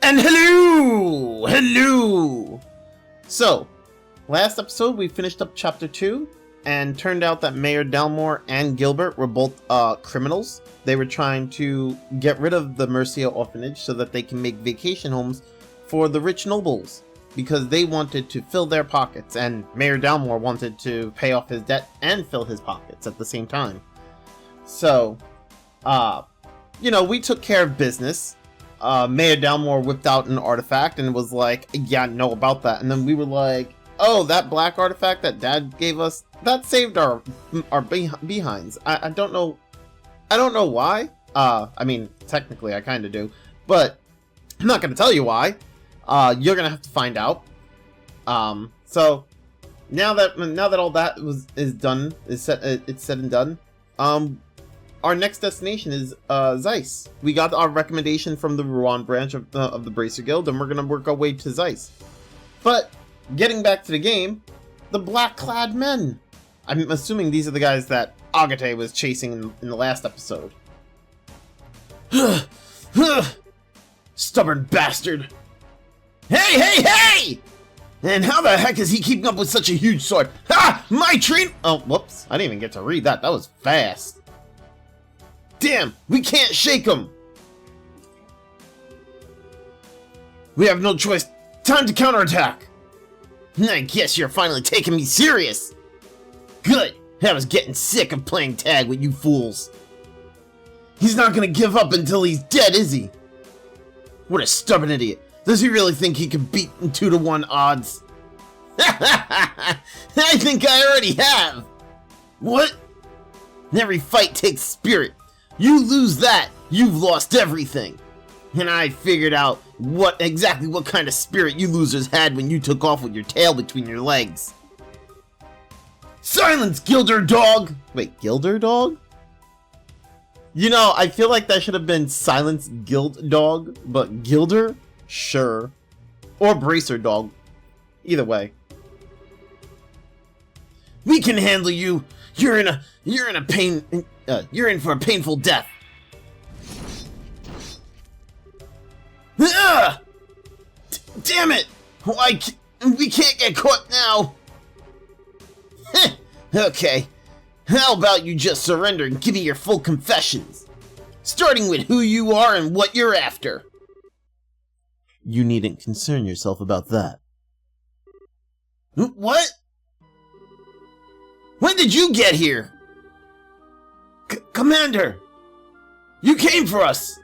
And hello! So, last episode we finished up chapter 2, and turned out that Mayor Dalmore and Gilbert were both criminals. They were trying to get rid of the Mercia orphanage so that they can make vacation homes for the rich nobles, because they wanted to fill their pockets, and Mayor Dalmore wanted to pay off his debt and fill his pockets at the same time. So, we took care of business. Mayor Dalmore whipped out an artifact and was like, yeah, know about that. And then we were like, oh, that black artifact that Dad gave us, that saved our behinds. I don't know why. I mean, technically I kind of do, but I'm not going to tell you why. You're going to have to find out. So now that all that is done, it's said and done, our next destination is Zeiss. We got our recommendation from the Rouen branch of the Bracer Guild, and we're gonna work our way to Zeiss. But getting back to the game, the black-clad men. I'm assuming these are the guys that Agate was chasing in the last episode. Stubborn bastard! Hey! And how the heck is he keeping up with such a huge sword? Ha! My train! Oh, whoops! I didn't even get to read that. That was fast. Damn, we can't shake him! We have no choice. Time to counterattack! I guess you're finally taking me serious! Good! I was getting sick of playing tag with you fools. He's not gonna give up until he's dead, is he? What a stubborn idiot. Does he really think he can beat in 2-to-1 odds? I think I already have! What? Every fight takes spirit. You lose that, you've lost everything. And I figured out exactly what kind of spirit you losers had when you took off with your tail between your legs. Silence, Gilder Dog! Wait, Gilder Dog? I feel like that should have been Silence Guild Dog, but Gilder? Sure. Or Bracer Dog. Either way. We can handle you. You're in for a painful death. Damn it! We can't get caught now. Okay. How about you just surrender and give me your full confessions? Starting with who you are and what you're after. You needn't concern yourself about that. What? When did you get here? Commander! You came for us!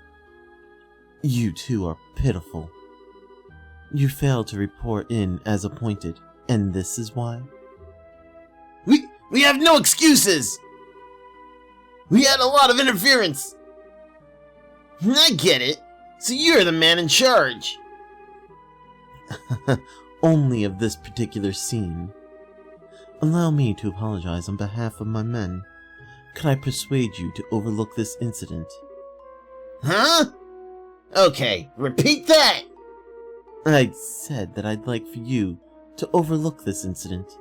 You two are pitiful. You failed to report in as appointed, and this is why? We have no excuses! We had a lot of interference! I get it. So you're the man in charge. Only of this particular scene. Allow me to apologize on behalf of my men. Could I persuade you to overlook this incident? Huh? Okay, repeat that! I said that I'd like for you to overlook this incident.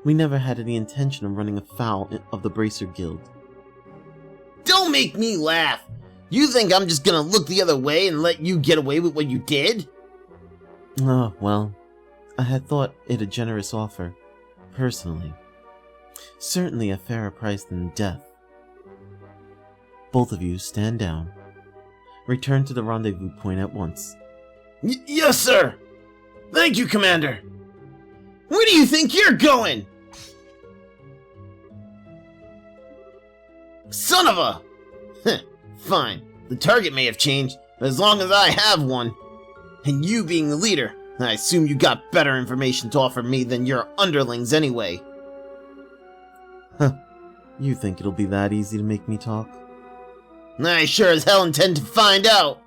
We never had any intention of running afoul of the Bracer Guild. Don't make me laugh! You think I'm just gonna look the other way and let you get away with what you did? Oh, well, I had thought it a generous offer, personally. Certainly a fairer price than death. Both of you stand down. Return to the rendezvous point at once. Yes, sir! Thank you, Commander! Where do you think you're going? Son of a... Fine. The target may have changed, but as long as I have one, and you being the leader, I assume you got better information to offer me than your underlings anyway. Huh. You think it'll be that easy to make me talk? I sure as hell intend to find out!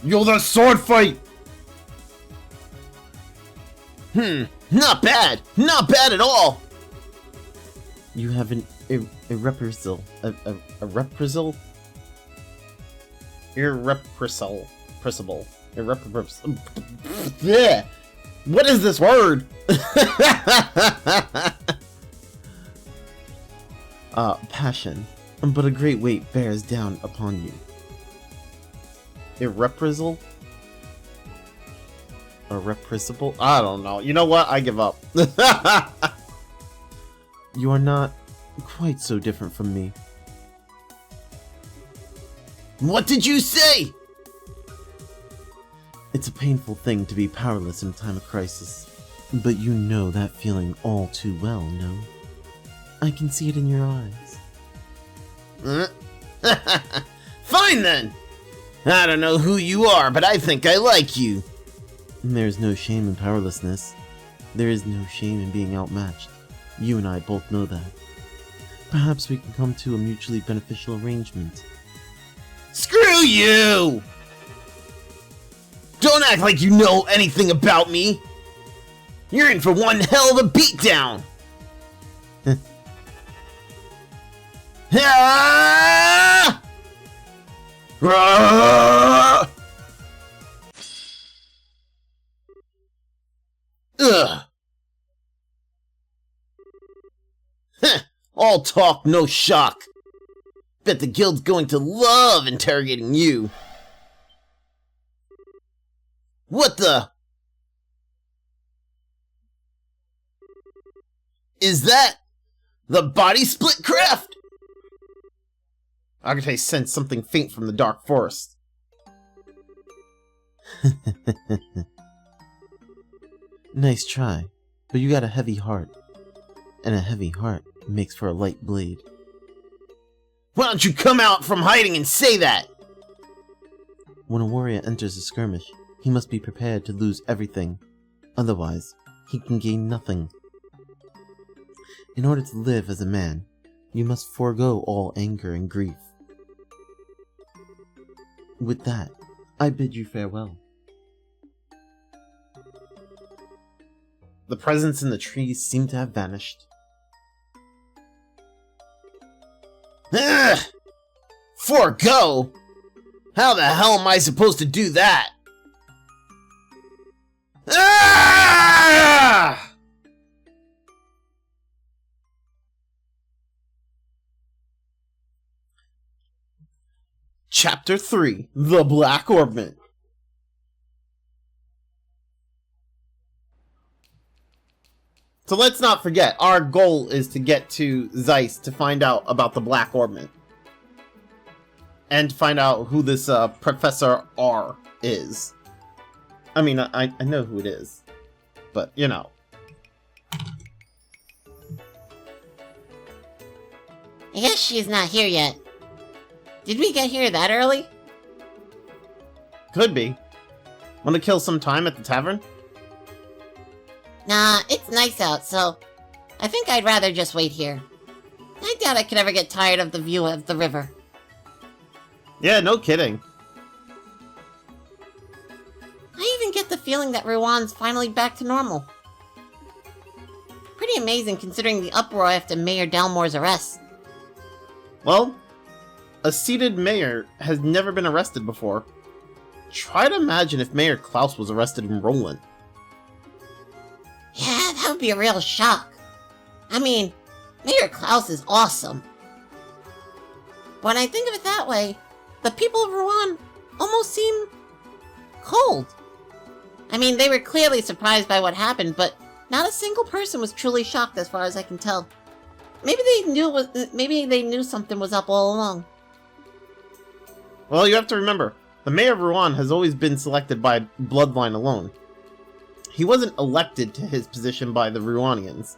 You're the sword fight! Not bad! Not bad at all! You have an irrepressible... Irrepressible? Yeah! What is this word? passion, but a great weight bears down upon you. Irrepressible? Irrepressible? I don't know. You know what? I give up. You are not quite so different from me. What did you say? It's a painful thing to be powerless in a time of crisis, but you know that feeling all too well, no? I can see it in your eyes. Fine then! I don't know who you are, but I think I like you. There's no shame in powerlessness. There is no shame in being outmatched. You and I both know that. Perhaps we can come to a mutually beneficial arrangement. Screw you! Don't act like you know anything about me! You're in for one hell of a beatdown! Ah! Ah! Ugh! Heh! All talk, no shock! Bet the guild's going to love interrogating you! What the? Is that the body split craft? Agate sensed something faint from the dark forest. Nice try, but you got a heavy heart. And a heavy heart makes for a light blade. Why don't you come out from hiding and say that? When a warrior enters a skirmish, he must be prepared to lose everything. Otherwise, he can gain nothing. In order to live as a man, you must forego all anger and grief. With that, I bid you farewell. The presence in the trees seemed to have vanished. Ugh! Forego? How the hell am I supposed to do that? Ah! Chapter 3: The Black Orbment. So let's not forget, our goal is to get to Zeiss to find out about the Black Orbment. And to find out who this Professor R is. I mean, I know who it is. But, you know. I guess she's not here yet. Did we get here that early? Could be. Want to kill some time at the tavern? Nah, it's nice out, so I think I'd rather just wait here. I doubt I could ever get tired of the view of the river. Yeah, no kidding. I even get the feeling that Rowan's finally back to normal. Pretty amazing considering the uproar after Mayor Dalmore's arrest. Well, a seated mayor has never been arrested before. Try to imagine if Mayor Klaus was arrested in Roland. Yeah, that would be a real shock. I mean, Mayor Klaus is awesome. When I think of it that way, the people of Rouen almost seem cold. I mean, they were clearly surprised by what happened, but not a single person was truly shocked as far as I can tell. Maybe they knew something was up all along. Well, you have to remember, the mayor of Rouen has always been selected by bloodline alone. He wasn't elected to his position by the Rouenians.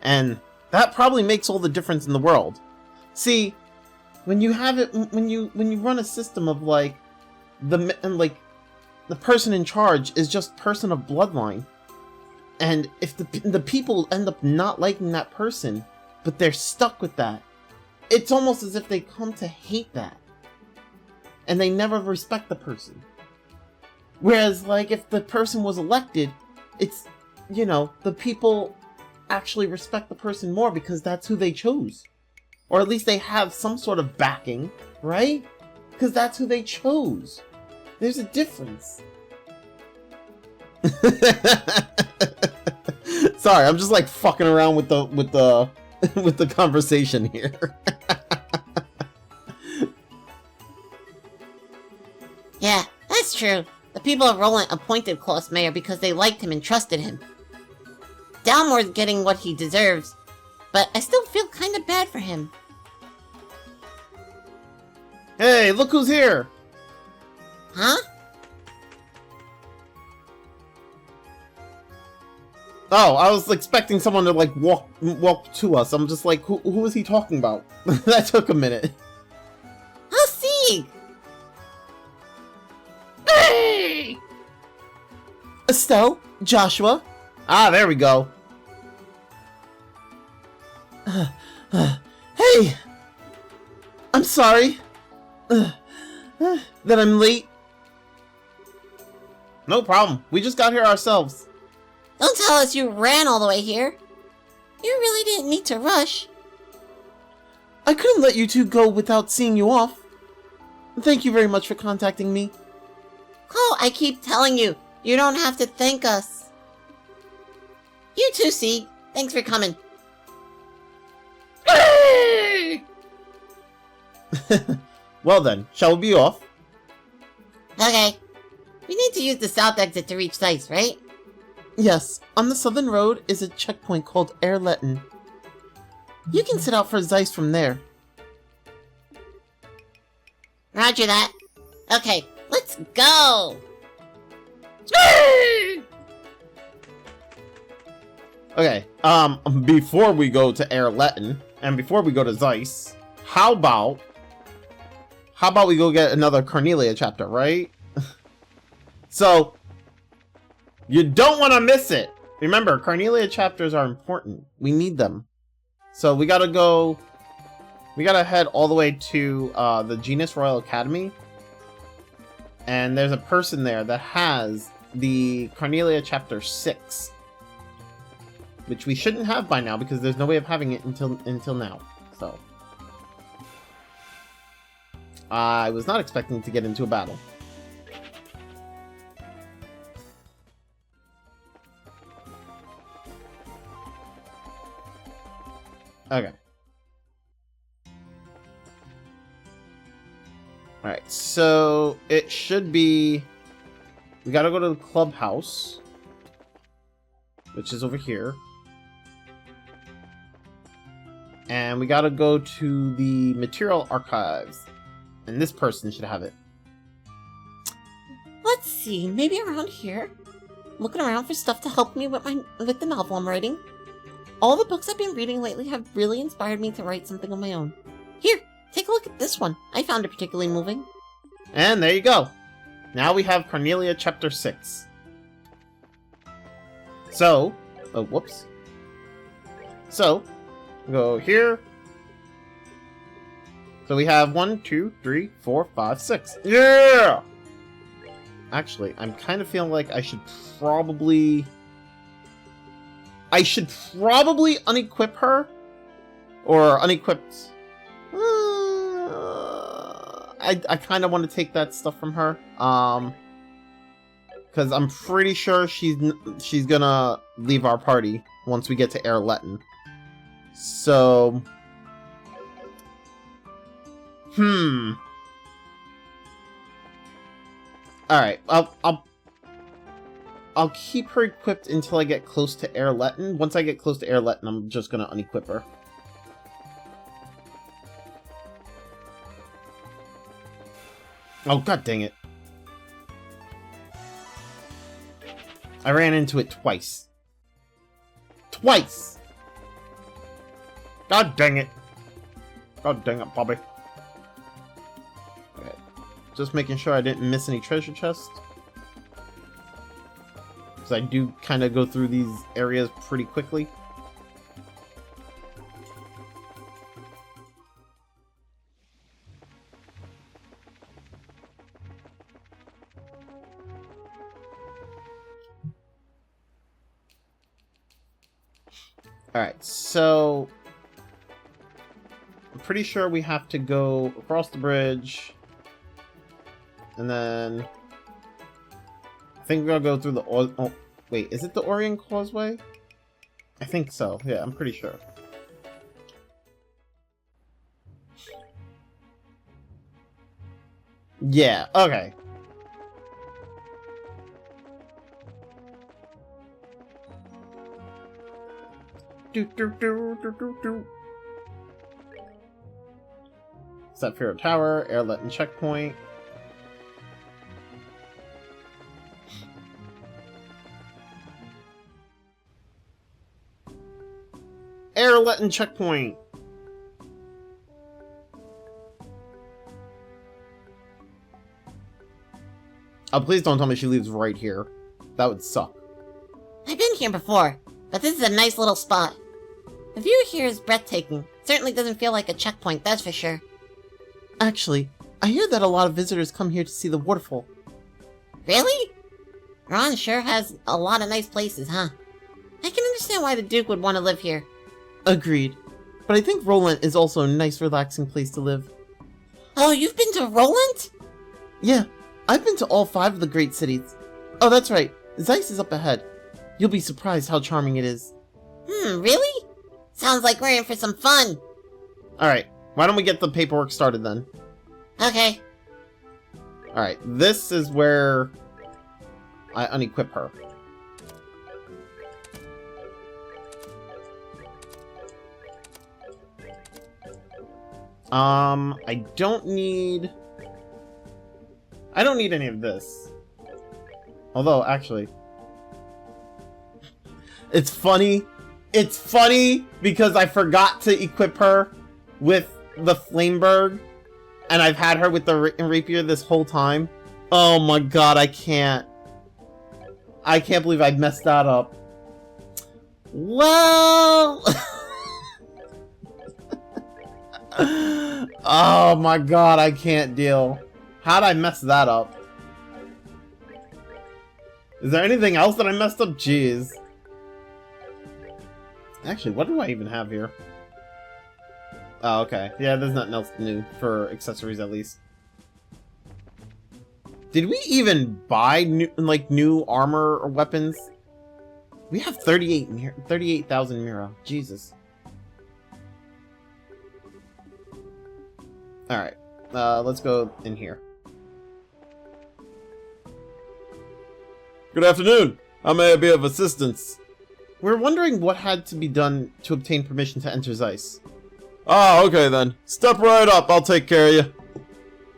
And that probably makes all the difference in the world. See, when you have it, when you run a system of the person in charge is just person of bloodline, and if the people end up not liking that person, but they're stuck with that, it's almost as if they come to hate that, and they never respect the person. Whereas, if the person was elected, it's, the people actually respect the person more because that's who they chose. Or at least they have some sort of backing, right? Because that's who they chose. There's a difference. Sorry, I'm just fucking around with the with the conversation here. Yeah, that's true. The people of Roland appointed Kloe as mayor because they liked him and trusted him. Dalmore's getting what he deserves, but I still feel kind of bad for him. Hey, look who's here! Huh? Oh, I was expecting someone to like walk to us. I'm just like, who is he talking about? That took a minute. I'll see! Hey! Estelle? Joshua? Ah, there we go. Hey! I'm sorry. That I'm late. No problem. We just got here ourselves. Don't tell us you ran all the way here. You really didn't need to rush. I couldn't let you two go without seeing you off. Thank you very much for contacting me. Kloe, I keep telling you, you don't have to thank us. You too, Sieg. Thanks for coming. Well then, shall we be off? Okay. We need to use the south exit to reach Zeiss, right? Yes, on the southern road is a checkpoint called Erletten. You can set out for Zeiss from there. Roger that. Okay, let's go! Okay, before we go to Erletten, and before we go to Zeiss, how about we go get another Cornelia chapter, right? So, you don't want to miss it! Remember, Cornelia chapters are important. We need them. So we gotta head all the way to the Genus Royal Academy. And there's a person there that has the Cornelia chapter 6. Which we shouldn't have by now because there's no way of having it until now. So I was not expecting to get into a battle. Okay. Alright, so it should be... We gotta go to the clubhouse, which is over here. And we gotta go to the material archives. And this person should have it. Let's see, maybe around here. Looking around for stuff to help me with the novel I'm writing. All the books I've been reading lately have really inspired me to write something of my own. Here, take a look at this one. I found it particularly moving. And there you go. Now we have Cornelia chapter 6. So, oh, whoops. So, go here. So we have 1, 2, 3, 4, 5, 6. Yeah! Actually, I'm kind of feeling like I should probably unequip her. Or unequipped. I kind of want to take that stuff from her. Because I'm pretty sure she's gonna leave our party once we get to Erletten. So... Alright, I'll keep her equipped until I get close to Erletten. Once I get close to Erletten, I'm just gonna unequip her. Oh, god dang it. I ran into it twice. Twice! God dang it. God dang it, Bobby. Okay. Just making sure I didn't miss any treasure chests. Because I do kind of go through these areas pretty quickly. Alright, so... I'm pretty sure we have to go across the bridge. And then... I think we're gonna go through the... Oh, wait, is it the Orient Causeway? I think so, yeah, I'm pretty sure. Yeah, okay. Set Fear Tower, airlet and checkpoint. Airlet and checkpoint. Oh, please don't tell me she leaves right here. That would suck. I've been here before, but this is a nice little spot. The view here is breathtaking. Certainly doesn't feel like a checkpoint, that's for sure. Actually, I hear that a lot of visitors come here to see the waterfall. Really? Ron sure has a lot of nice places, huh? I can understand why the Duke would want to live here. Agreed. But I think Roland is also a nice, relaxing place to live. Oh, you've been to Roland? Yeah, I've been to all 5 of the great cities. Oh, that's right. Zeiss is up ahead. You'll be surprised how charming it is. Really? Sounds like we're in for some fun. Alright, why don't we get the paperwork started then? Okay. Alright, this is where I unequip her. I don't need any of this. Although, actually, it's funny because I forgot to equip her with the Flameberg, and I've had her with the rapier this whole time. Oh my god, I can't believe I messed that up. Well... oh my god, I can't deal. How'd I mess that up? Is there anything else that I messed up? Jeez. Actually, what do I even have here? Oh, okay. Yeah, there's nothing else new for accessories, at least. Did we even buy new armor or weapons? We have 38,000 Mira. Jesus. Alright. Let's go in here. Good afternoon. How may I be of assistance? We're wondering what had to be done to obtain permission to enter Zeiss. Ah, okay then. Step right up, I'll take care of you.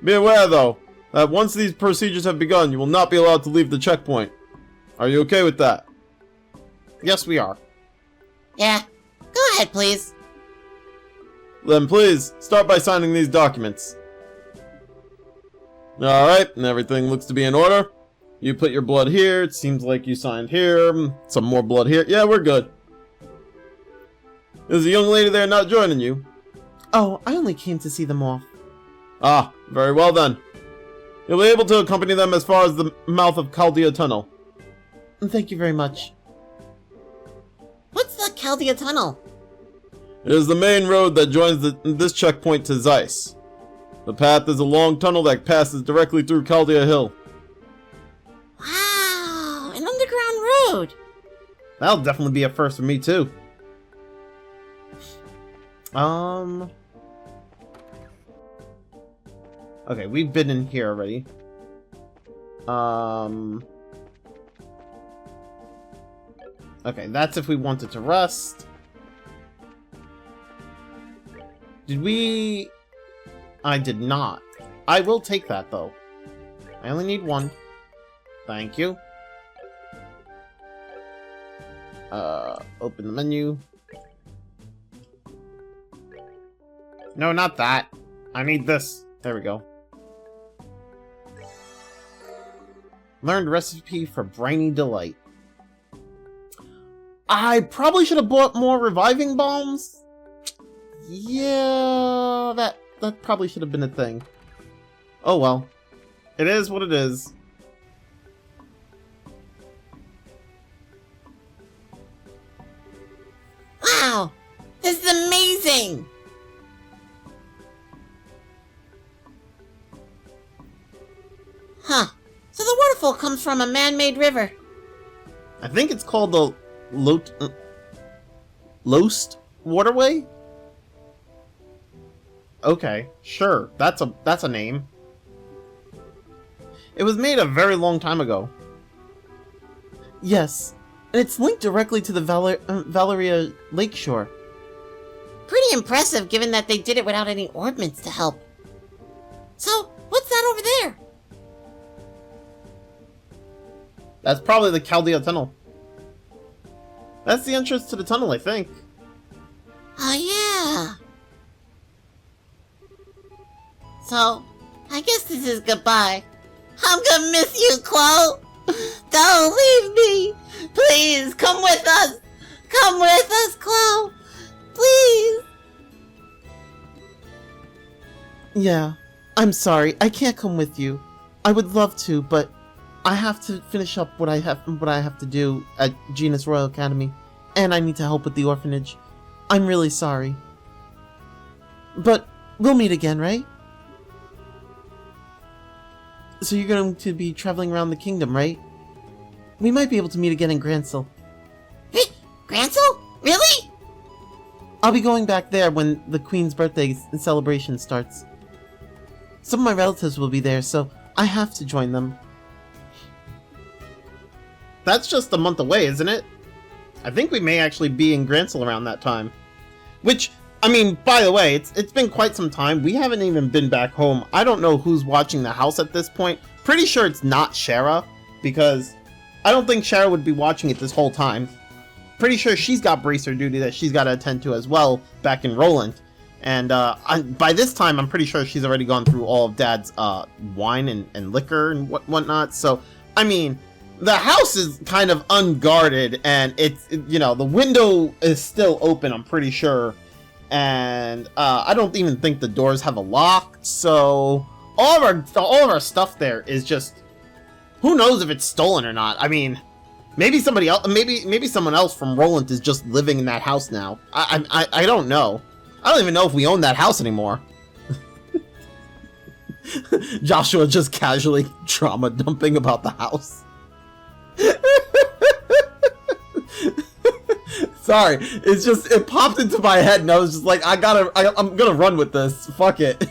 Be aware, though, that once these procedures have begun, you will not be allowed to leave the checkpoint. Are you okay with that? Yes, we are. Yeah. Go ahead, please. Then please, start by signing these documents. Alright, and everything looks to be in order. You put your blood here, it seems like you signed here, some more blood here. Yeah, we're good. Is the young lady there not joining you? Oh, I only came to see them off. Ah, very well then. You'll be able to accompany them as far as the mouth of Chaldea Tunnel. Thank you very much. What's the Chaldea Tunnel? It is the main road that joins this checkpoint to Zeiss. The path is a long tunnel that passes directly through Chaldea Hill. Wow, an underground road. That'll definitely be a first for me, too. Okay, we've been in here already. Okay, that's if we wanted to rest. Did we... I did not. I will take that, though. I only need one. Thank you. Open the menu. No, not that. I need this. There we go. Learned recipe for briny delight. I probably should have bought more reviving bombs. Yeah, that probably should have been a thing. Oh well. It is what it is. Wow, this is amazing. Huh. So the waterfall comes from a man-made river. I think it's called the Lost Waterway? Okay, sure. That's a name. It was made a very long time ago. Yes, and it's linked directly to the Valeria Lakeshore. Pretty impressive given that they did it without any ordnance to help. So, what's that over there? That's probably the Chaldea Tunnel. That's the entrance to the tunnel, I think. Oh, yeah. So, I guess this is goodbye. I'm gonna miss you, Kloe. Don't leave me. Please, come with us. Come with us, Kloe. Please. Yeah, I'm sorry, I can't come with you. I would love to, but I have to finish up what I have to do at Genus Royal Academy, and I need to help with the orphanage. I'm really sorry. But we'll meet again, right? So you're going to be traveling around the kingdom, right? We might be able to meet again in Grancel. Grancel? Really? I'll be going back there when the Queen's birthday celebration starts. Some of my relatives will be there, so I have to join them. That's just a month away, isn't it? I think we may actually be in Grancel around that time. Which, I mean, by the way, it's been quite some time. We haven't even been back home. I don't know who's watching the house at this point. Pretty sure it's not Shara, because I don't think Shara would be watching it this whole time. Pretty sure she's got bracer duty that she's got to attend to as well back in Roland. And by this time, I'm pretty sure she's already gone through all of Dad's wine and liquor and whatnot. So, I mean, the house is kind of unguarded, and the window is still open, I'm pretty sure. And I don't even think the doors have a lock. So all of our stuff there is just, who knows if it's stolen or not. I mean, maybe somebody else, maybe someone else from Roland is just living in that house now. I don't know. I don't even know if we own that house anymore. Joshua just casually trauma dumping about the house. Sorry, it popped into my head and I was just like, I'm gonna run with this. Fuck it.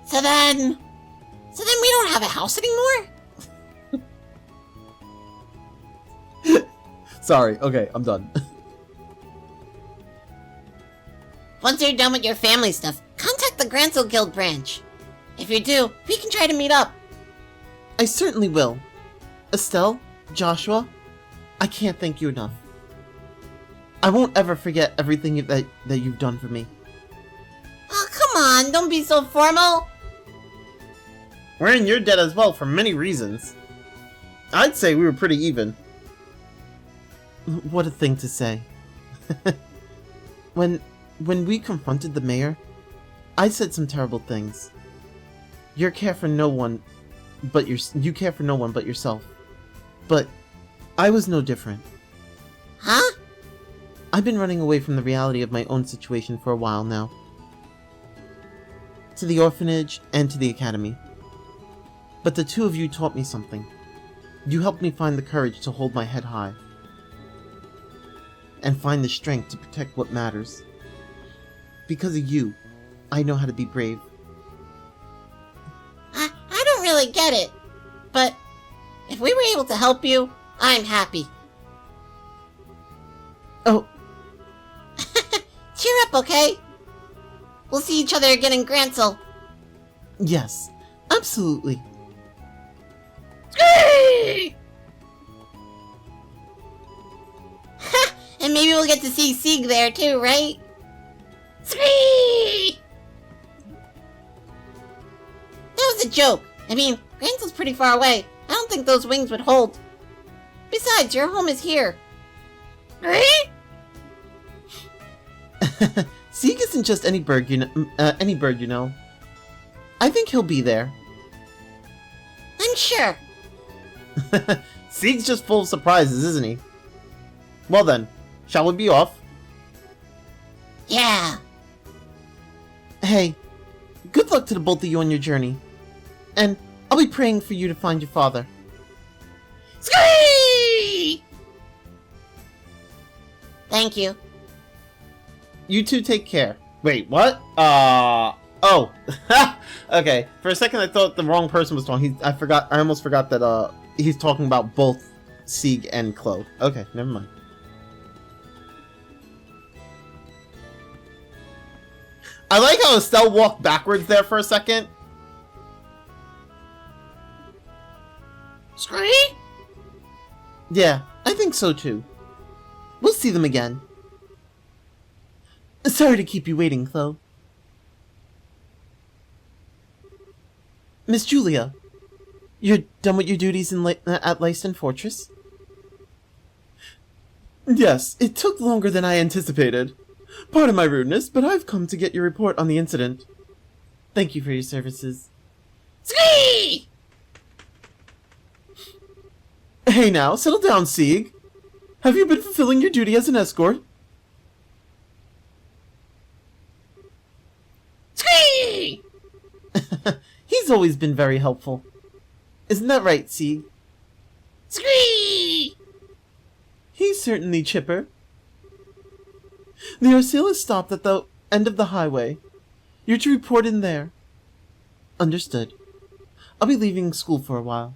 So then we don't have a house anymore? Sorry, okay, I'm done. Once you're done with your family stuff, contact the Grancel Guild branch. If you do, we can try to meet up. I certainly will. Estelle, Joshua, I can't thank you enough. I won't ever forget everything that you've done for me. Oh, come on, don't be so formal. We're in your debt as well for many reasons. I'd say we were pretty even. What a thing to say. When we confronted the mayor, I said some terrible things. You care for no one but yourself. But I was no different. Huh? I've been running away from the reality of my own situation for a while now. To the orphanage and to the academy. But the two of you taught me something. You helped me find the courage to hold my head high. And find the strength to protect what matters. Because of you, I know how to be brave. I don't really get it, but if we were able to help you, I'm happy. Oh. Cheer up, okay? We'll see each other again in Grancel. Yes, absolutely. And maybe we'll get to see Sieg there too, right? That was a joke. I mean, Grancel's pretty far away. I don't think those wings would hold. Besides, your home is here. Sieg isn't just any bird, you know. I think he'll be there. I'm sure. Sieg's just full of surprises, isn't he? Well then, shall we be off? Yeah. Hey, good luck to the both of you on your journey. And I'll be praying for you to find your father. Scree! Thank you. You two take care. Wait, what? Oh! Okay, for a second I thought the wrong person was talking. I almost forgot that, he's talking about both Sieg and Kloe. Okay, never mind. I like how Estelle walked backwards there for a second. Scree? Yeah, I think so too. We'll see them again. Sorry to keep you waiting, Kloe. Miss Julia, you're done with your duties at Leiston Fortress? Yes, it took longer than I anticipated. Pardon my rudeness, but I've come to get your report on the incident. Thank you for your services. Scree! Hey now, settle down, Sieg. Have you been fulfilling your duty as an escort? Scree! He's always been very helpful. Isn't that right, Sieg? Scree! He's certainly chipper. The Arceel is stopped at the end of the highway. You're to report in there. Understood. I'll be leaving school for a while.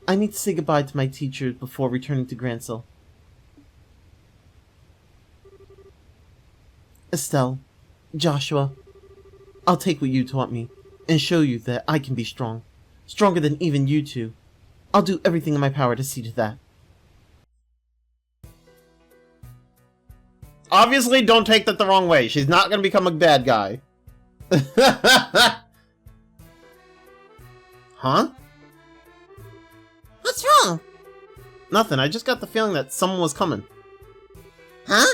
I need to say goodbye to my teachers before returning to Grancel. Estelle, Joshua, I'll take what you taught me and show you that I can be strong. Stronger than even you two. I'll do everything in my power to see to that. Obviously, don't take that the wrong way. She's not gonna become a bad guy. Huh? What's wrong? Nothing. I just got the feeling that someone was coming. Huh?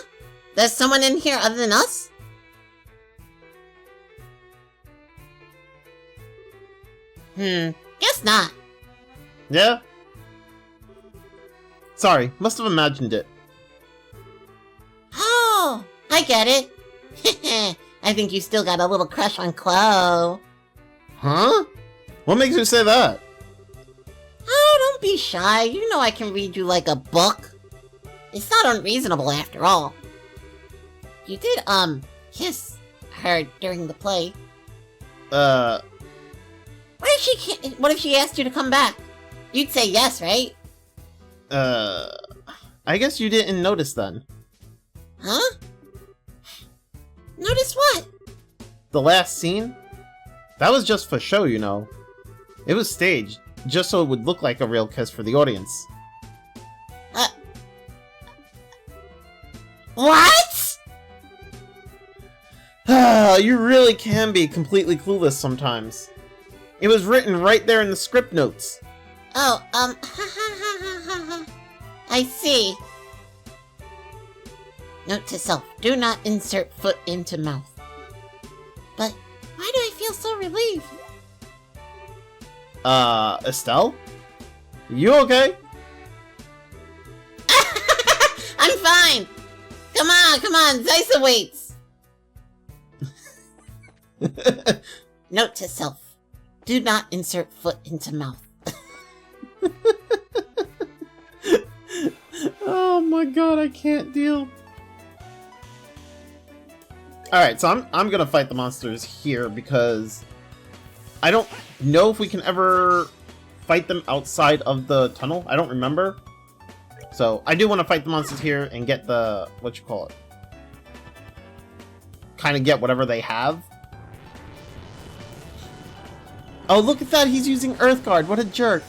There's someone in here other than us? Guess not. Yeah? Sorry, must have imagined it. Oh, I get it. I think you still got a little crush on Kloe. Huh? What makes you say that? Oh, don't be shy. You know I can read you like a book. It's not unreasonable after all. You did, kiss her during the play. What if she asked you to come back? You'd say yes, right? I guess you didn't notice then. Huh? Notice what? The last scene? That was just for show, you know. It was staged, just so it would look like a real kiss for the audience. What? You really can be completely clueless sometimes. It was written right there in the script notes. Oh, I see. Note to self, do not insert foot into mouth. But why do I feel so relieved? Estelle? You okay? I'm fine! Come on, Zeiss awaits! Note to self, do not insert foot into mouth. Oh my god, I can't deal. Alright, so I'm gonna fight the monsters here because I don't know if we can ever fight them outside of the tunnel. I don't remember. So I do want to fight the monsters here and get the, what you call it? Kind of get whatever they have. Oh, look at that! He's using Earth Guard. What a jerk!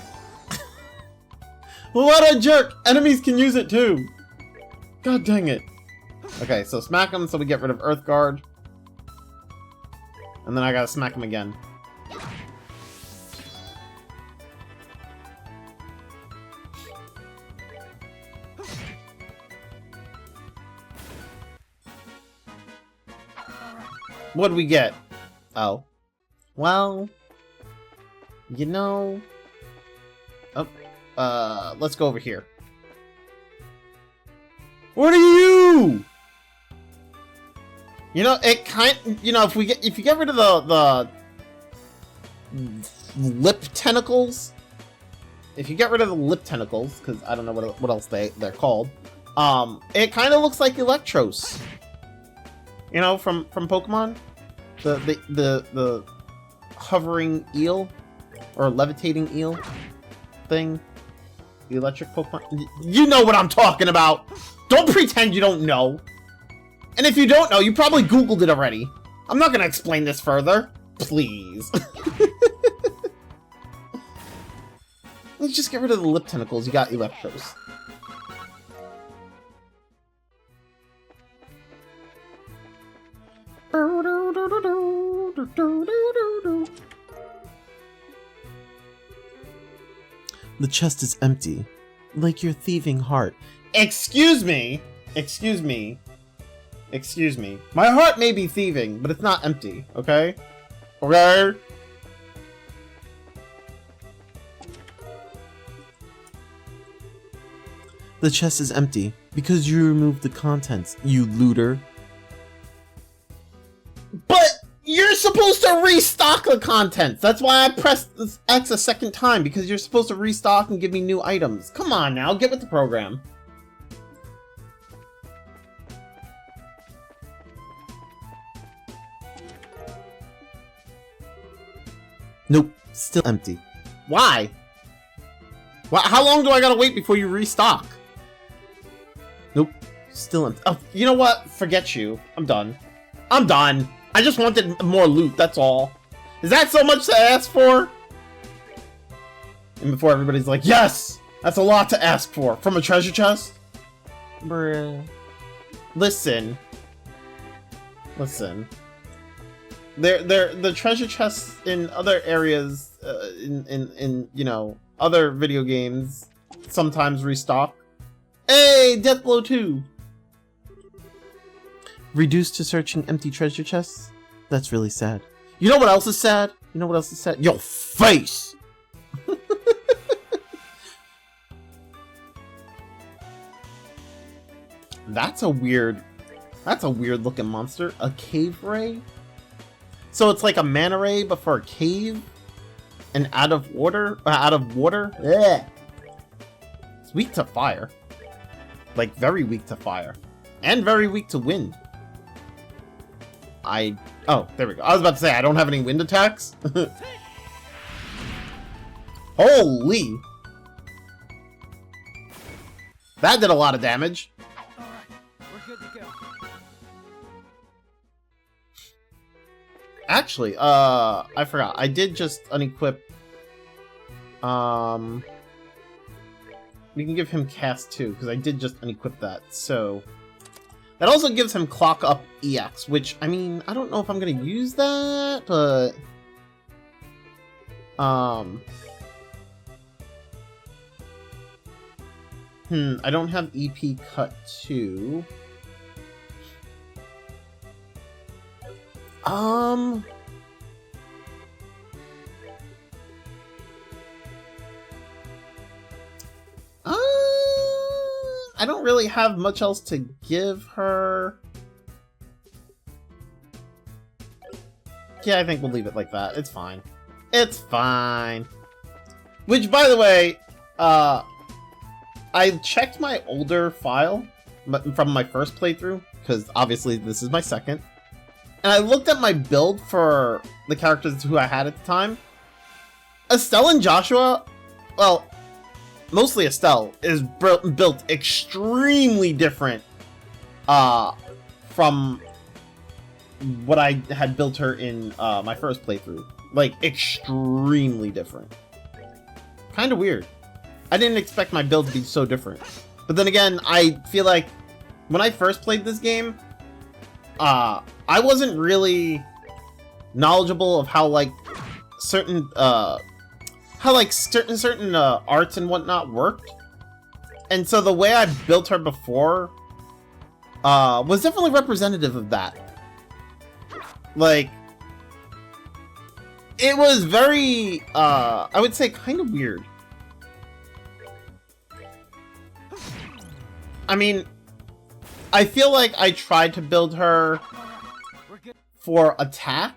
Well, what a jerk! Enemies can use it too. God dang it! Okay, so smack them so we get rid of Earth Guard. And then I gotta smack him again. What'd we get? Oh. Well... You know... Oh, let's go over here. What are you? You know, it you know, if you get rid of the lip tentacles, if you get rid of the lip tentacles, because I don't know what else they're called, it kind of looks like Electros. You know, from Pokemon. The hovering eel or levitating eel thing. The electric Pokemon. You know what I'm talking about. Don't pretend you don't know. And if you don't know, you probably Googled it already. I'm not gonna explain this further. Please. Let's just get rid of the lip tentacles. You got Electros. The chest is empty, like your thieving heart. Excuse me. Excuse me. Excuse me. My heart may be thieving, but it's not empty, okay? Okay? The chest is empty because you removed the contents, you looter. But you're supposed to restock the contents. That's why I pressed this X a second time, because you're supposed to restock and give me new items. Come on now, get with the program. Nope, still empty. Why? How long do I gotta wait before you restock? Nope, still empty. Oh, you know what? Forget you. I'm done. I'm done. I just wanted more loot, that's all. Is that so much to ask for? And before everybody's like, yes! That's a lot to ask for. From a treasure chest? Bruh. Listen. Listen. The treasure chests in other areas, in you know, other video games sometimes restock. Hey, Deathblow 2! Reduced to searching empty treasure chests? That's really sad. You know what else is sad? You know what else is sad? Your face! That's a weird looking monster. A cave ray? So it's like a mana ray, but for a cave? And out of water? Yeah. It's weak to fire. Like, very weak to fire. And very weak to wind. Oh, there we go. I was about to say, I don't have any wind attacks. Holy! That did a lot of damage. We're good to go. Actually, I forgot. I did just unequip. We can give him cast too, because I did just unequip that. So that also gives him clock up EX, which, I mean, I don't know if I'm gonna use that, but I don't have EP cut 2. I don't really have much else to give her. Yeah, I think we'll leave it like that. It's fine. It's fine. Which, by the way, I checked my older file from my first playthrough, because obviously this is my second. And I looked at my build for the characters who I had at the time. Estelle and Joshua, well, mostly Estelle, is built extremely different from what I had built her in my first playthrough. Like, extremely different. Kind of weird. I didn't expect my build to be so different. But then again, I feel like when I first played this game, I wasn't really knowledgeable of how like certain arts and whatnot worked. And so the way I built her before was definitely representative of that. Like, it was very I would say kind of weird. I mean, I feel like I tried to build her for attack.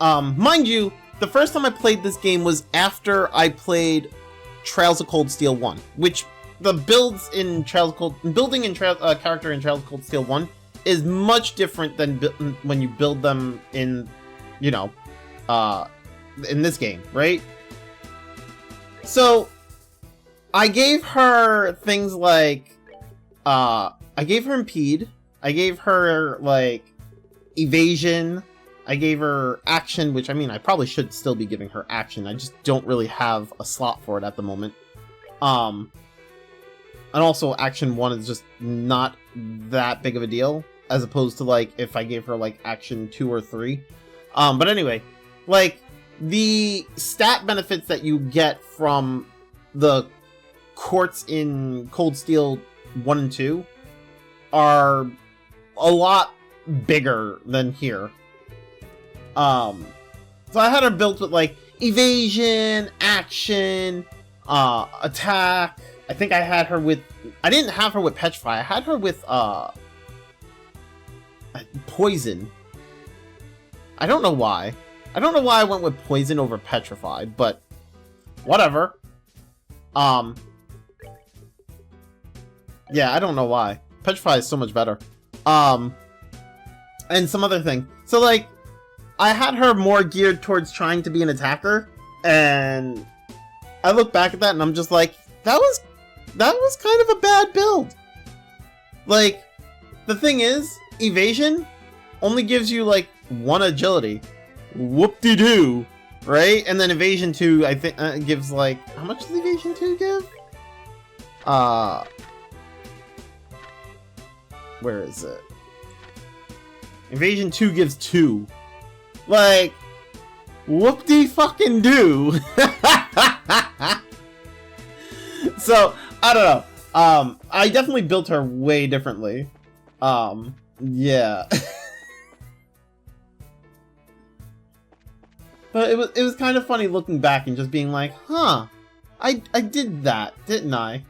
Mind you, the first time I played this game was after I played Trails of Cold Steel 1, which the builds in Trails of Cold, building in character in Trails of Cold Steel 1 is much different than when you build them in, you know, in this game, right? So, I gave her things like, I gave her Impede, I gave her, like, Evasion, I gave her Action, which, I mean, I probably should still be giving her Action, I just don't really have a slot for it at the moment. And also, Action 1 is just not that big of a deal, as opposed to, like, if I gave her, like, Action 2 or 3. But anyway, like, the stat benefits that you get from the quartz in Cold Steel 1 and 2 are a lot bigger than here. So I had her built with, like, Evasion, Action, Attack. I think I had her with... I didn't have her with Petrify. I had her with, Poison. I don't know why. I don't know why I went with Poison over Petrified, but... whatever. Yeah, I don't know why. Petrify is so much better. And some other thing. So, like, I had her more geared towards trying to be an attacker, and I look back at that and I'm just like, that was kind of a bad build. Like, the thing is, Evasion only gives you, like, 1 agility. Whoop-de-doo, right? And then Evasion 2, I think, gives, like... How much does Evasion 2 give? Where is it? Evasion 2 gives 2. Like... Whoop-de-fucking-doo! So, I don't know. I definitely built her way differently. Yeah. But it was kind of funny looking back and just being like, huh, I did that, didn't I?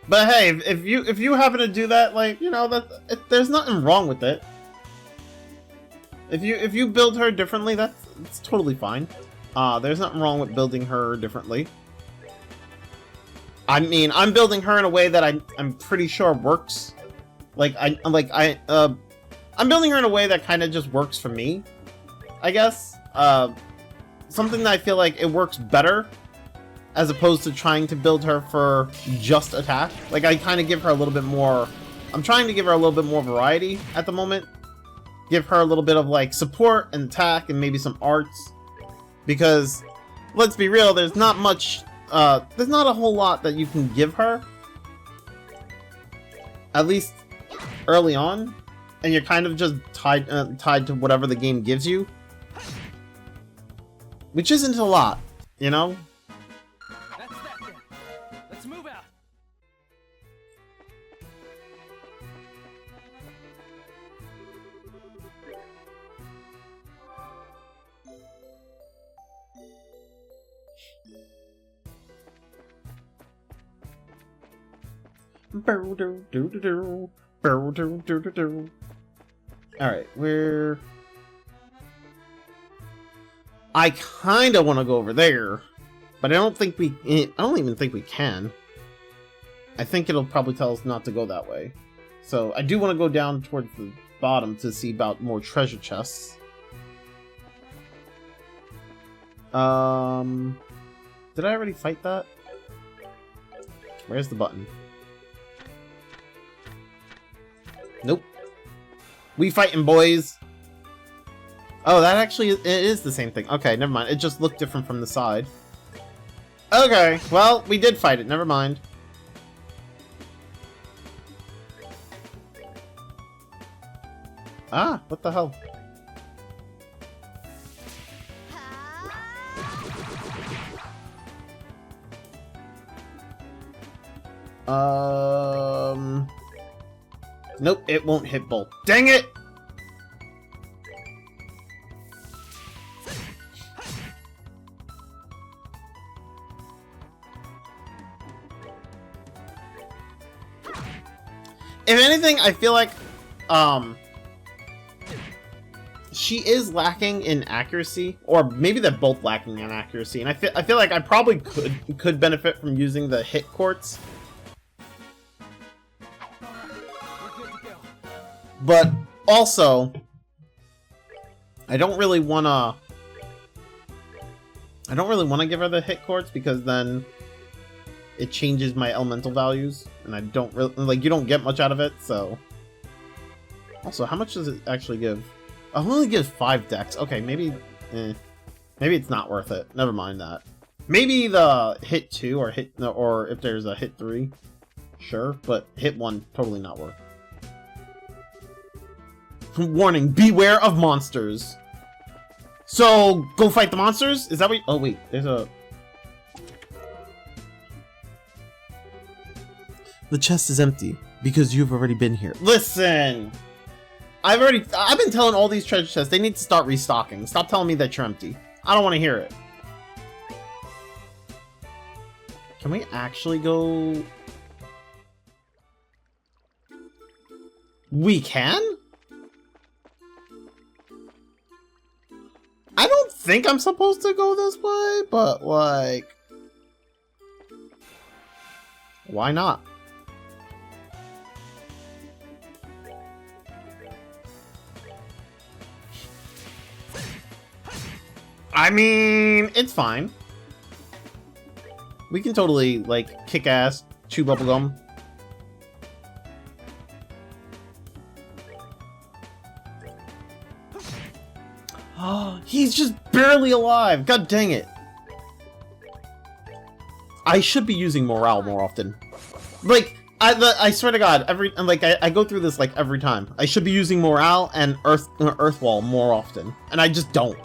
But hey, if you happen to do that, like, you know, there's nothing wrong with it. If you build her differently, that's totally fine. There's nothing wrong with building her differently. I mean, I'm building her in a way that I'm pretty sure works. I'm building her in a way that kind of just works for me, I guess. Something that I feel like it works better, as opposed to trying to build her for just attack. Like, I kind of give her a little bit more... I'm trying to give her a little bit more variety at the moment. Give her a little bit of, like, support and attack and maybe some arts. Because, let's be real, there's not much... there's not a whole lot that you can give her. At least early on. And you're kind of just tied to whatever the game gives you. Which isn't a lot, you know? That's that then. Let's move out. Alright, we're... I kinda wanna go over there, but I don't even think we can. I think it'll probably tell us not to go that way. So, I do want to go down towards the bottom to see about more treasure chests. Did I already fight that? Where's the button? Nope. We fighting, boys! Oh, that actually it is the same thing. Okay, never mind. It just looked different from the side. Okay, well, we did fight it. Never mind. Ah, what the hell? Nope, it won't hit both. Dang it! If anything, I feel like, she is lacking in accuracy, or maybe they're both lacking in accuracy, and I feel like I probably could benefit from using the hit quartz But also, I don't really wanna give her the hit quartz because then it changes my elemental values, and I don't really like. You don't get much out of it, so. Also, how much does it actually give? It only gives 5 decks. Okay, maybe it's not worth it. Never mind that. Maybe the hit 2 or if there's a hit 3, sure, but hit 1 totally not worth. Warning: beware of monsters. So go fight the monsters? Is that what? Oh wait, there's a. The chest is empty because you've already been here. Listen, I've been telling all these treasure chests they need to start restocking. Stop telling me that you're empty. I don't want to hear it. Can we actually go? We can? I don't think I'm supposed to go this way, but like, why not? I mean, it's fine. We can totally, like, kick ass, chew bubblegum. Oh, he's just barely alive! God dang it! I should be using morale more often. Like, I swear to God, I go through this, like, every time. I should be using morale and earth wall more often, and I just don't.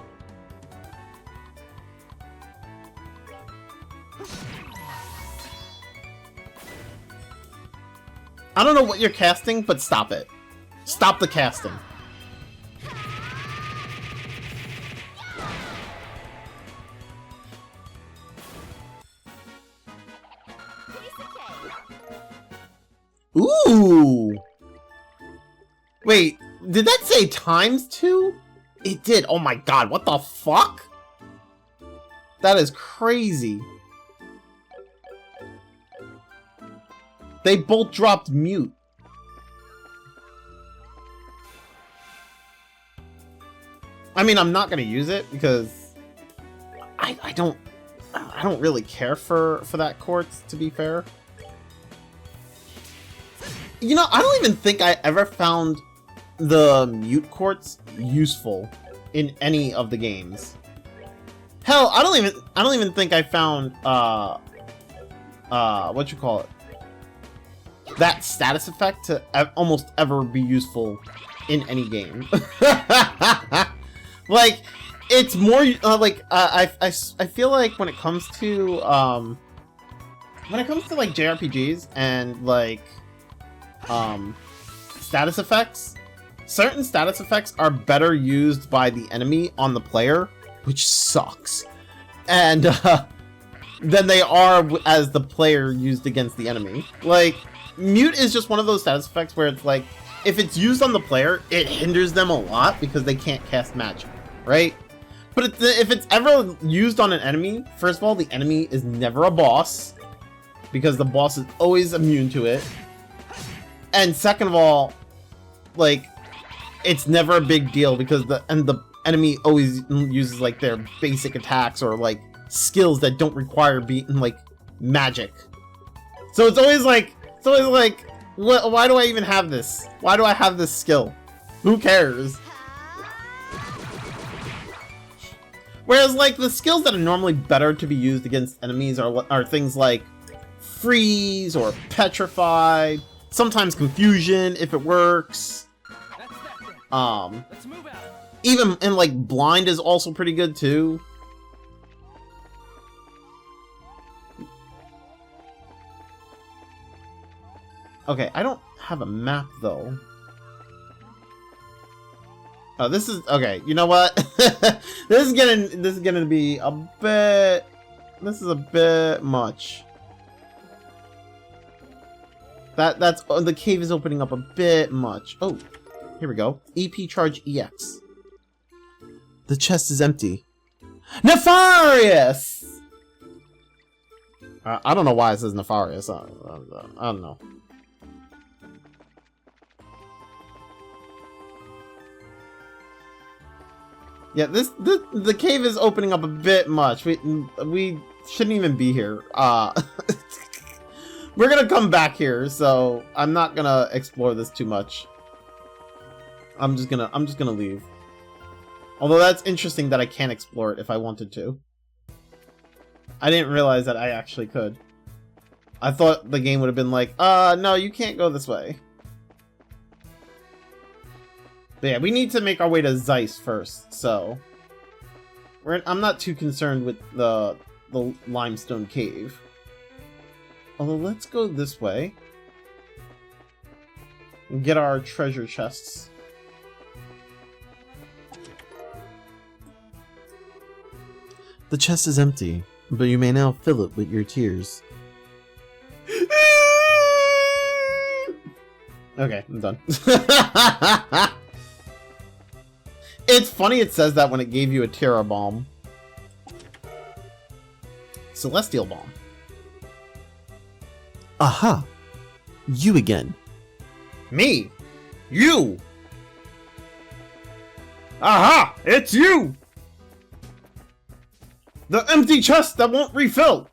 I don't know what you're casting, but stop it. Stop the casting. Ooh! Wait, did that say ×2? It did. Oh my god, what the fuck? That is crazy. They both dropped mute. I mean, I'm not gonna use it because I don't really care for that quartz, to be fair. You know, I don't even think I ever found the mute quartz useful in any of the games. Hell, I don't even think I found what you call it? That status effect to almost ever be useful in any game. Like, it's more like I feel like when it comes to like JRPGs and like status effects, certain status effects are better used by the enemy on the player, which sucks, and than they are as the player used against the enemy. Like, mute is just one of those status effects where it's like, if it's used on the player, it hinders them a lot because they can't cast magic, right? But if it's ever used on an enemy, first of all, the enemy is never a boss because the boss is always immune to it. And second of all, like, it's never a big deal because the enemy always uses like their basic attacks or like skills that don't require like magic. So it's always like, why do I even have this? Why do I have this skill? Who cares? Whereas, like, the skills that are normally better to be used against enemies are things like freeze or petrify, sometimes confusion if it works. Let's move out. Even and like blind is also pretty good too. Okay, I don't have a map though. Oh, this is okay. You know what? This is gonna be a bit. This is a bit much. That's the cave is opening up a bit much. Oh, here we go. EP charge EX. The chest is empty. Nefarious. I don't know why it says Nefarious. I don't know. Yeah, the cave is opening up a bit much. We shouldn't even be here. We're gonna come back here, so I'm not gonna explore this too much. I'm just gonna leave. Although that's interesting that I can't explore it if I wanted to. I didn't realize that I actually could. I thought the game would have been like, no, you can't go this way. But yeah, we need to make our way to Zeiss first, so... I'm not too concerned with the limestone cave. Although, let's go this way. And get our treasure chests. The chest is empty, but you may now fill it with your tears. Okay, I'm done. It's funny it says that when it gave you a Terra Bomb. Celestial Bomb. Aha! You again. Me? You! Aha! It's you! The empty chest that won't refill!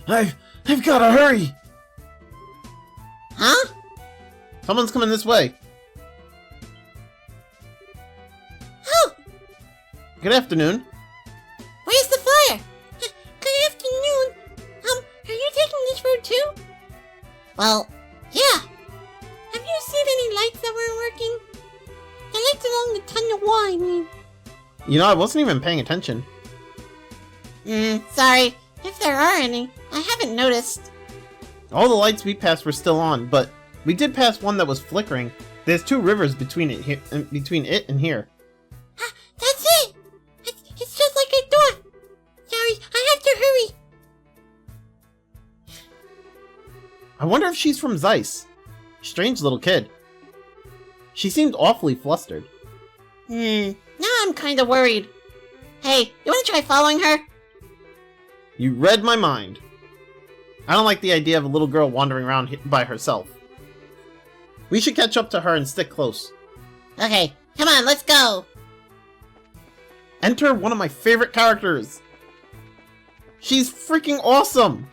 I've gotta hurry! Huh? Someone's coming this way. Oh, Good afternoon. where's the fire? Good afternoon. Are you taking this road too? Well, yeah. Have you seen any lights that weren't working? The lights along the tunnel wall, I mean. You know, I wasn't even paying attention. Sorry. If there are any, I haven't noticed. All the lights we passed were still on, but we did pass one that was flickering. There's 2 rivers between it and here. That's it! It's just like I thought. Sorry, I have to hurry. I wonder if she's from Zeiss. Strange little kid. She seemed awfully flustered. Now I'm kinda worried. Hey, you wanna try following her? You read my mind. I don't like the idea of a little girl wandering around by herself. We should catch up to her and stick close. Okay, come on, let's go. Enter one of my favorite characters. She's freaking awesome.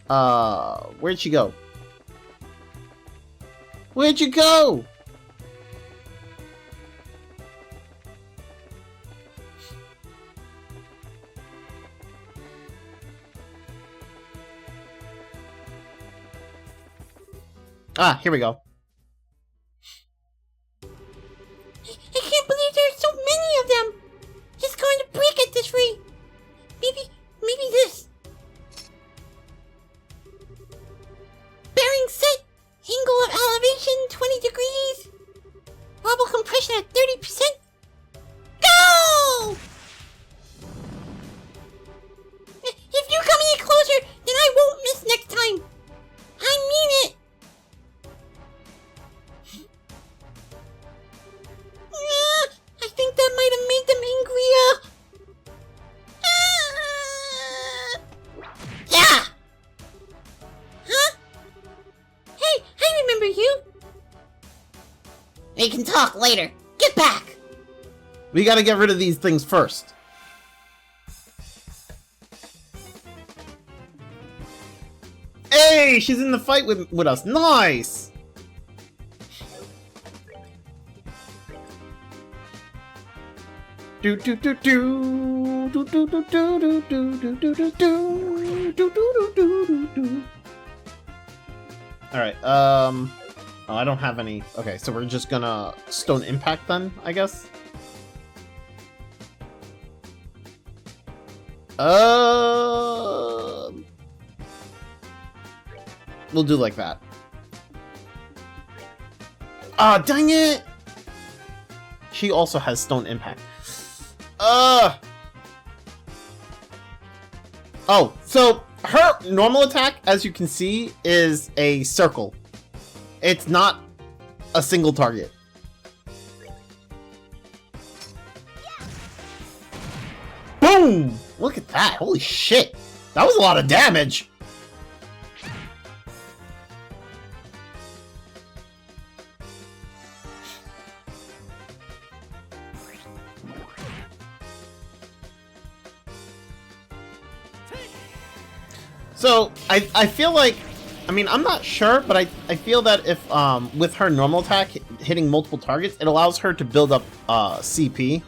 Where'd she go? Where'd you go? Ah, here we go. I can't believe there's so many of them. It's going to break at this rate. Maybe this. Bearing set. Angle of elevation 20 degrees. Wobble compression at 30%. Go! If you come any closer, then I won't miss next time. I mean it. I think that might have made them angrier. Yeah! Huh? Hey, I remember you. We can talk later. Get back! We gotta get rid of these things first. Hey, she's in the fight with us. Nice! Do do do do do do do do do do do do do do do do do. All right. Oh, I don't have any. Okay, so we're just gonna stone impact then, I guess. We'll do like that. Ah, dang it! She also has stone impact. Oh, so her normal attack, as you can see, is a circle. It's not a single target. Boom! Look at that. Holy shit. That was a lot of damage. So, I feel like, I mean, I'm not sure, but I feel that if, with her normal attack hitting multiple targets, it allows her to build up, CP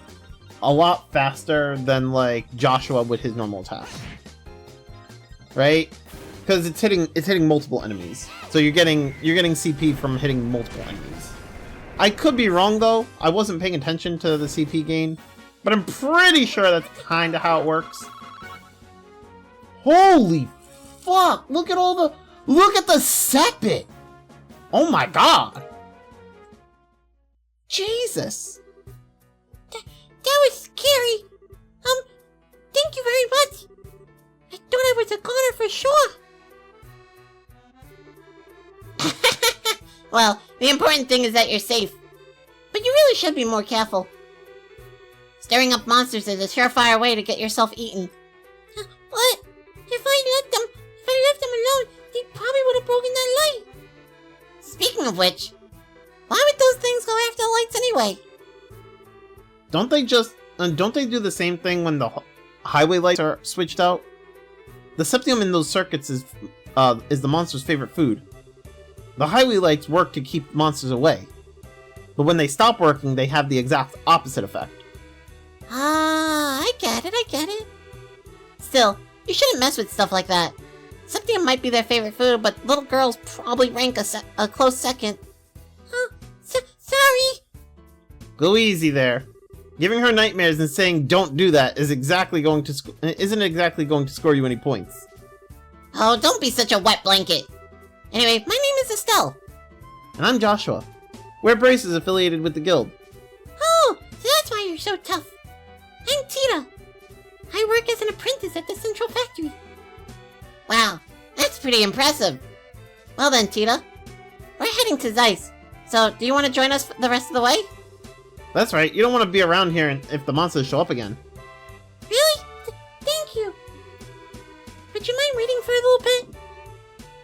a lot faster than, like, Joshua with his normal attack. Right? Because it's hitting multiple enemies. So you're getting CP from hitting multiple enemies. I could be wrong, though. I wasn't paying attention to the CP gain, but I'm pretty sure that's kind of how it works. Holy fuck! Look at the Sepit! Oh my god! Jesus! That was scary. Thank you very much. I thought I was a goner for sure. Well, the important thing is that you're safe. But you really should be more careful. Stirring up monsters is a surefire way to get yourself eaten. What? If I left them alone, they probably would have broken that light. Speaking of which, why would those things go after the lights anyway? Don't they do the same thing when the highway lights are switched out? The septium in those circuits is the monster's favorite food. The highway lights work to keep monsters away. But when they stop working, they have the exact opposite effect. Ah, I get it. Still, you shouldn't mess with stuff like that. Septium might be their favorite food, but little girls probably rank a close second. Sorry! Go easy there. Giving her nightmares and saying don't do that isn't exactly going to score you any points. Oh, don't be such a wet blanket. Anyway, my name is Estelle. And I'm Joshua. We're braces affiliated with the guild. Oh, so that's why you're so tough. I'm Tita. I work as an apprentice at the central factory. Wow, that's pretty impressive. Well then, Tita, we're heading to Zeiss. So, do you want to join us the rest of the way? That's right, you don't want to be around here if the monsters show up again. Really? Thank you. Would you mind waiting for a little bit?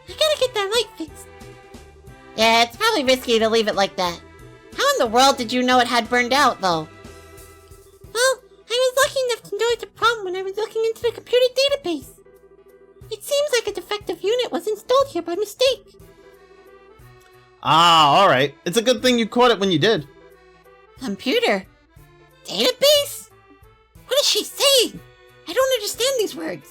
I gotta get that light fixed. Yeah, it's probably risky to leave it like that. How in the world did you know it had burned out, though? Well, I was lucky enough to notice a problem when I was looking into the computer database. It seems like a defective unit was installed here by mistake. Ah, alright. It's a good thing you caught it when you did. Computer? Database? What is she saying? I don't understand these words.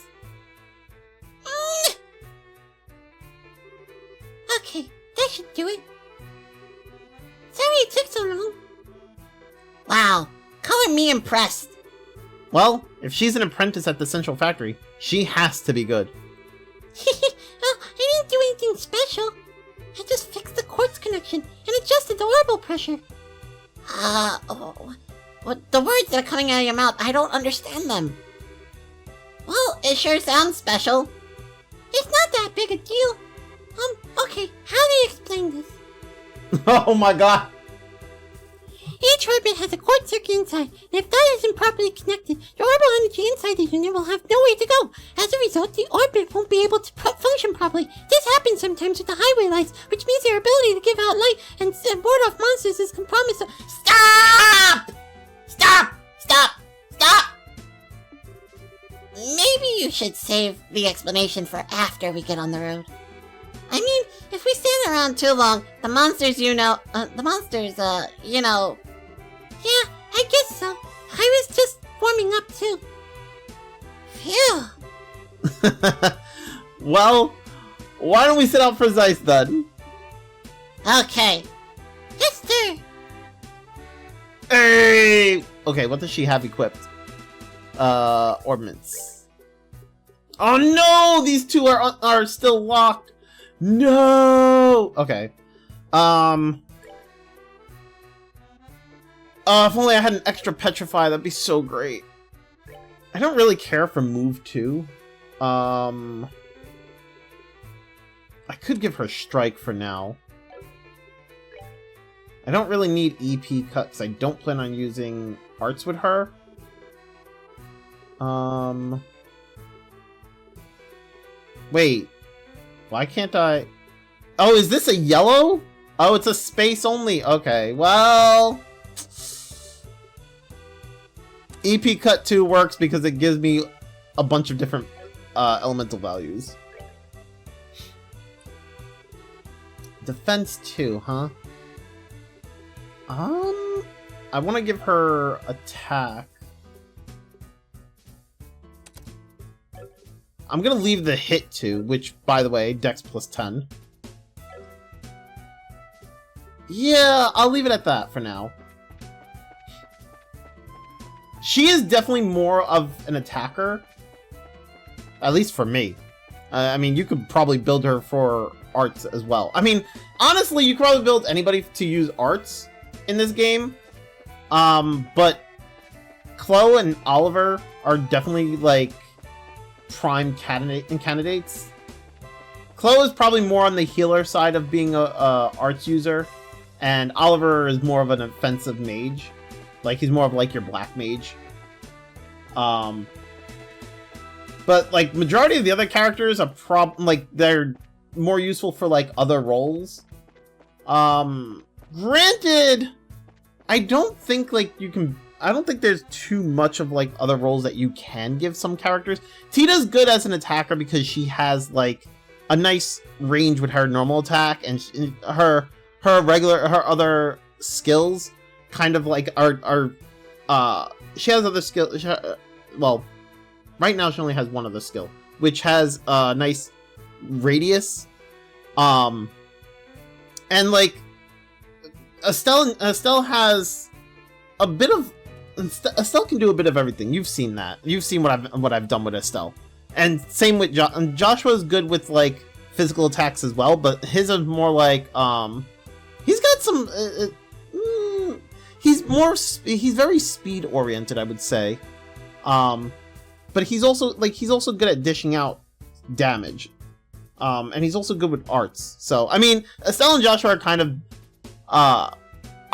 Okay, that should do it. Sorry it took so long. Wow, color me impressed. Well, if she's an apprentice at the central factory, she has to be good. Oh, I didn't do anything special. I just fixed the quartz connection and adjusted the orbital pressure. The words that are coming out of your mouth, I don't understand them. Well, it sure sounds special. It's not that big a deal. Okay, how do you explain this? Oh my god! Each orbit has a quartz circuit inside, and if that isn't properly connected, the orbital energy inside the unit will have nowhere to go. As a result, the orbit won't be able to function properly. This happens sometimes with the highway lights, which means their ability to give out light and ward off monsters is compromised. Stop! Stop! Stop! Stop! Maybe you should save the explanation for after we get on the road. I mean, if we stand around too long, the monsters, Yeah, I guess so. I was just warming up too. Phew. Well, why don't we set out for Zeiss then? Okay. Yes, sir. Hey! Okay, what does she have equipped? Ordnance. Oh no! These two are still locked! No! Okay. If only I had an extra petrify, that'd be so great. I don't really care for move 2. I could give her strike for now. I don't really need EP cut because I don't plan on using arts with her. Wait. Why can't I... Oh, is this a yellow? Oh, it's a space only. Okay, well... EP cut 2 works because it gives me a bunch of different elemental values. Defense 2, huh? I want to give her attack. I'm gonna leave the hit 2, which, by the way, Dex plus 10. Yeah, I'll leave it at that for now. She is definitely more of an attacker. At least for me. I mean, you could probably build her for arts as well. I mean, honestly, you could probably build anybody to use arts in this game. But Kloe and Oliver are definitely, like, prime candidates. Kloe is probably more on the healer side of being a arts user, and Oliver is more of an offensive mage. Like, he's more of like your black mage. But like majority of the other characters are they're more useful for like other roles. Granted, I don't think there's too much of like other roles that you can give some characters. Tita's good as an attacker because she has like a nice range with her normal attack, and her other skills kind of like are she has other skills. Well, right now she only has one other skill, which has a nice radius. And like Estelle has a bit of Estelle can do a bit of everything. You've seen that. You've seen what I've done with Estelle. And same with Joshua is good with like physical attacks as well, but his is more like he's got some he's very speed oriented, I would say. But he's also good at dishing out damage. And he's also good with arts. So, I mean, Estelle and Joshua are kind of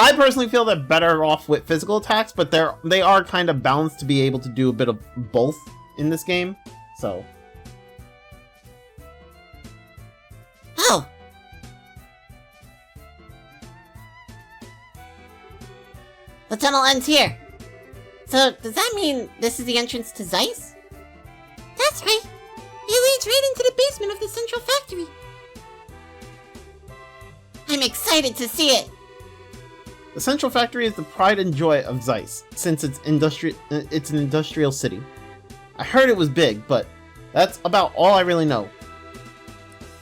I personally feel they're better off with physical attacks, but they are kind of balanced to be able to do a bit of both in this game. So, Oh! The tunnel ends here. So, does that mean this is the entrance to Zeiss? That's right. It leads right into the basement of the central factory. I'm excited to see it. the central factory is the pride and joy of Zeiss, since it's an industrial city. I heard it was big, but that's about all I really know.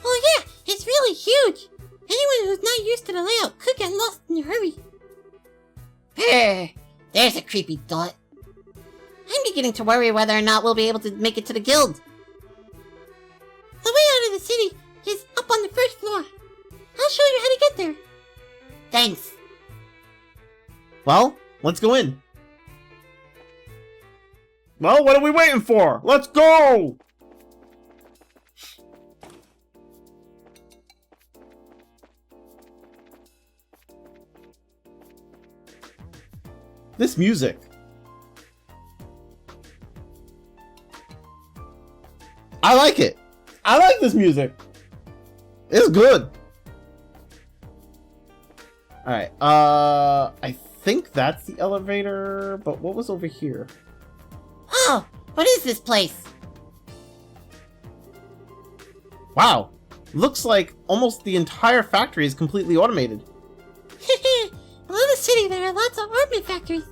Oh yeah, it's really huge. Anyone who's not used to the layout could get lost in a hurry. There's a creepy thought. I'm beginning to worry whether or not we'll be able to make it to the guild. The way out of the city is up on the first floor. I'll show you how to get there. Thanks. Well, let's go in. Well, what are we waiting for? Let's go! This music. I like it. I like this music. It's good. Alright, I think that's the elevator, but what was over here? Oh, what is this place? Wow, looks like almost the entire factory is completely automated. Below the city there are lots of armament factories.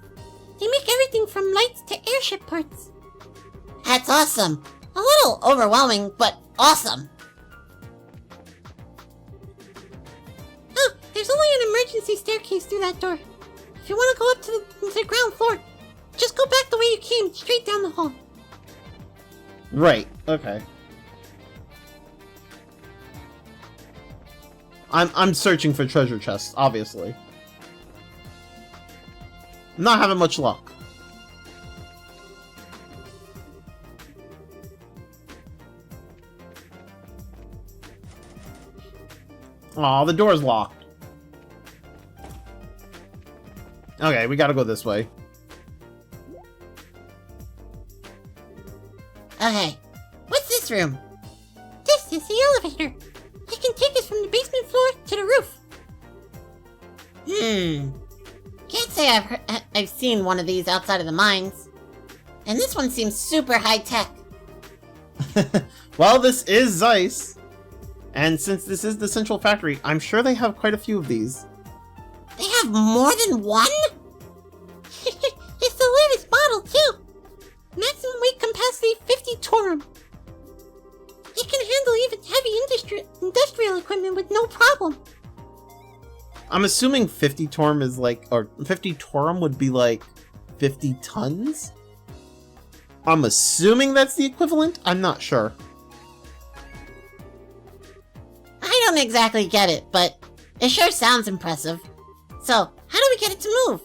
They make everything from lights to airship parts. That's awesome. A little overwhelming, but awesome. Oh, there's only an emergency staircase through that door. If you want to go up to the ground floor, just go back the way you came, straight down the hall. Right, okay. I'm searching for treasure chests, obviously. I'm not having much luck. Aw, the door's locked. Okay, we gotta go this way. Okay, what's this room? This is the elevator. It can take us from the basement floor to the roof. Can't say I've seen one of these outside of the mines. And this one seems super high-tech. Well, this is Zeiss. And since this is the central factory, I'm sure they have quite a few of these. They have more than one? It's the latest model, too. Maximum weight capacity 50 torum. It can handle even heavy industrial equipment with no problem. I'm assuming 50 torum is like, or 50 torum would be like 50 tons? I'm assuming that's the equivalent? I'm not sure. I don't exactly get it, but it sure sounds impressive. So, how do we get it to move?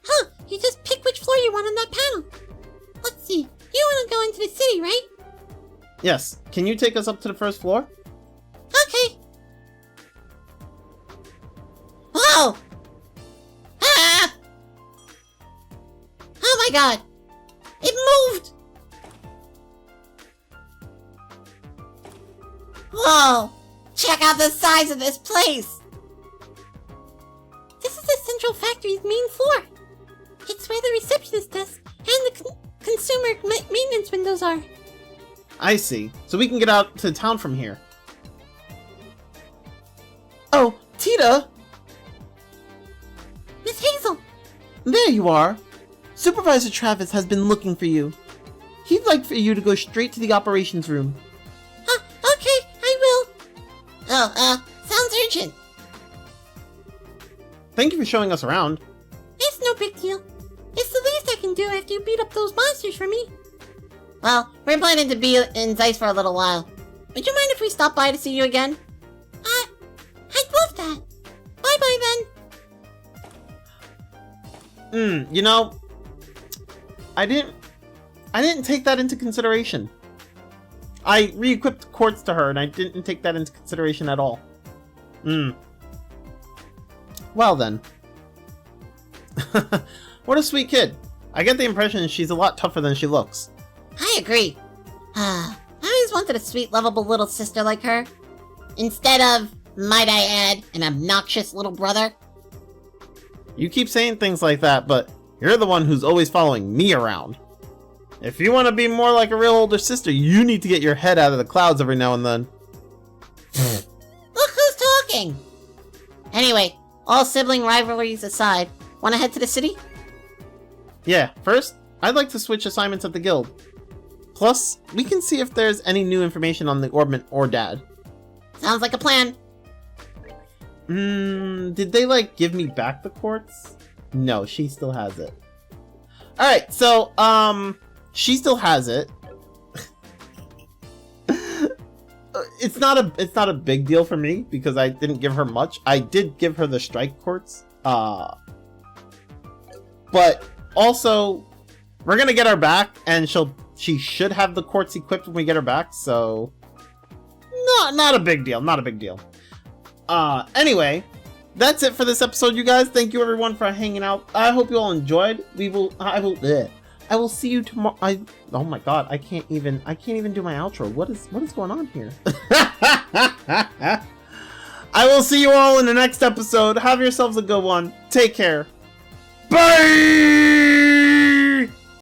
Huh, you just pick which floor you want on that panel. Let's see, you want to go into the city, right? Yes. Can you take us up to the first floor? Okay. Whoa! Ah! Oh my god! It moved! Whoa! Check out the size of this place! This is the central factory's main floor. It's where the receptionist desk and the consumer maintenance windows are. I see. So we can get out to town from here. Oh, Tita! Miss Hazel! There you are. Supervisor Travis has been looking for you. He'd like for you to go straight to the operations room. Okay, I will. Oh, sounds urgent. Thank you for showing us around. It's no big deal. It's the least I can do after you beat up those monsters for me. Well, we're planning to be in Zeiss for a little while. Would you mind if we stop by to see you again? I'd love that. Bye-bye then. You know, I didn't take that into consideration. I re-equipped quartz to her and I didn't take that into consideration at all. Well then. What a sweet kid. I get the impression she's a lot tougher than she looks. I agree. I always wanted a sweet, lovable little sister like her. Instead of, might I add, an obnoxious little brother. You keep saying things like that, but you're the one who's always following me around. If you want to be more like a real older sister, you need to get your head out of the clouds every now and then. Look who's talking! Anyway, all sibling rivalries aside, wanna head to the city? Yeah, first, I'd like to switch assignments at the guild. Plus, we can see if there's any new information on the Orbment or Dad. Sounds like a plan. Did they, like, give me back the quartz? No, she still has it. Alright, so, she still has it. It's not a big deal for me, because I didn't give her much. I did give her the strike quartz. But, also, we're gonna get her back, and she should have the quartz equipped when we get her back, so... Not a big deal, not a big deal. Anyway, that's it for this episode, you guys. Thank you everyone for hanging out. I hope you all enjoyed. I will see you tomorrow. Oh my god, I can't even do my outro. What is going on here? I will see you all in the next episode. Have yourselves a good one. Take care. Bye!